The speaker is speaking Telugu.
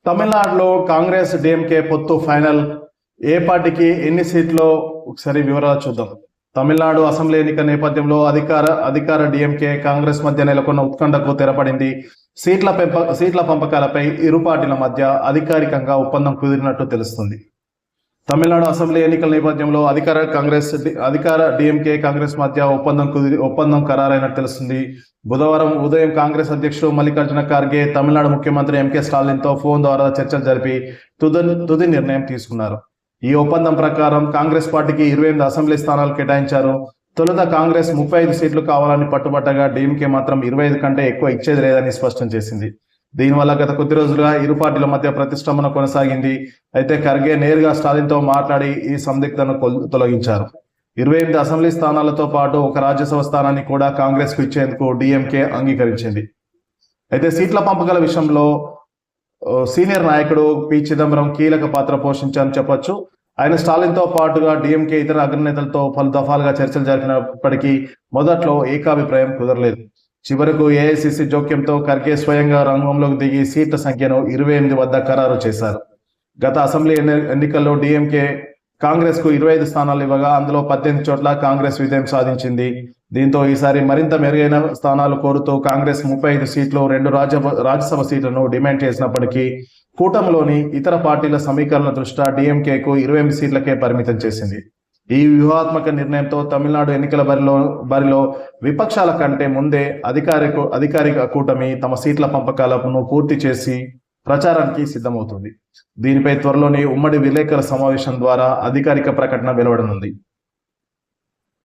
తమిళనాడులో కాంగ్రెస్ డిఎంకే పొత్తు ఫైనల్. ఏ పార్టీకి ఎన్ని సీట్లు ఒకసారి వివరాలు చూద్దాం. తమిళనాడు అసెంబ్లీ ఎన్నిక నేపథ్యంలో అధికార డిఎంకే కాంగ్రెస్ మధ్య నెలకొన్న ఉత్కంఠకు తెరపడింది. సీట్ల పంపకాలపై ఇరు పార్టీల మధ్య అధికారికంగా ఒప్పందం కుదిరినట్టు తెలుస్తుంది. తమిళనాడు అసెంబ్లీ ఎన్నికల నేపథ్యంలో అధికార డిఎంకే కాంగ్రెస్ మధ్య ఒప్పందం ఖరారైనట్టు తెలుస్తుంది. బుధవారం ఉదయం కాంగ్రెస్ అధ్యక్షుడు మల్లికార్జున ఖార్గే తమిళనాడు ముఖ్యమంత్రి ఎంకే స్టాలిన్తో ఫోన్ ద్వారా చర్చలు జరిపి తుది నిర్ణయం తీసుకున్నారు. ఈ ఒప్పందం ప్రకారం కాంగ్రెస్ పార్టీకి 28 అసెంబ్లీ స్థానాలు కేటాయించారు. తొలుత కాంగ్రెస్ 35 సీట్లు కావాలని పట్టుబట్టగా డిఎంకే మాత్రం 25 కంటే ఎక్కువ ఇచ్చేది లేదని స్పష్టం చేసింది. దీనివల్ల గత కొద్ది రోజులుగా ఇరు పార్టీల మధ్య ప్రతిష్టంభన కొనసాగింది. అయితే ఖర్గే నేరుగా స్టాలిన్తో మాట్లాడి ఈ సందిగ్ధను తొలగించారు. 28 అసెంబ్లీ స్థానాలతో పాటు ఒక రాజ్యసభ స్థానాన్ని కూడా కాంగ్రెస్ కు ఇచ్చేందుకు డిఎంకే అంగీకరించింది. అయితే సీట్ల పంపకాల విషయంలో సీనియర్ నాయకుడు పి చిదంబరం కీలక పాత్ర పోషించారని చెప్పొచ్చు. ఆయన స్టాలిన్తో పాటుగా డిఎంకే ఇతర అగ్రనేతలతో పలు దఫాలుగా చర్చలు జరిపినప్పటికీ మొదట్లో ఏకాభిప్రాయం కుదరలేదు. చివరకు ఏఐసిసి జోక్యంతో ఖర్గే స్వయంగా రంగంలోకి దిగి సీట్ల సంఖ్యను 28 వద్ద ఖరారు చేశారు. గత అసెంబ్లీ ఎన్నికల్లో డిఎంకే కాంగ్రెస్ కు 25 స్థానాలు ఇవ్వగా అందులో 18 చోట్ల కాంగ్రెస్ విజయం సాధించింది. దీంతో ఈసారి మరింత మెరుగైన స్థానాలు కోరుతూ కాంగ్రెస్ 35 సీట్లు 2 రాజ్యసభ సీట్లను డిమాండ్ చేసినప్పటికీ కూటమిలోని ఇతర పార్టీల సమీకరణ దృష్ట్యా డిఎంకేకు 28 సీట్లకే పరిమితం చేసింది. ఈ వ్యూహాత్మక నిర్ణయంతో తమిళనాడు ఎన్నికల బరిలో విపక్షాల కంటే ముందే అధికారిక కూటమి తమ సీట్ల పంపకాలను పూర్తి చేసి ప్రచారానికి సిద్ధమవుతుంది. దీనిపై త్వరలోనే ఉమ్మడి విలేకరుల సమావేశం ద్వారా అధికారిక ప్రకటన వెలువడనుంది.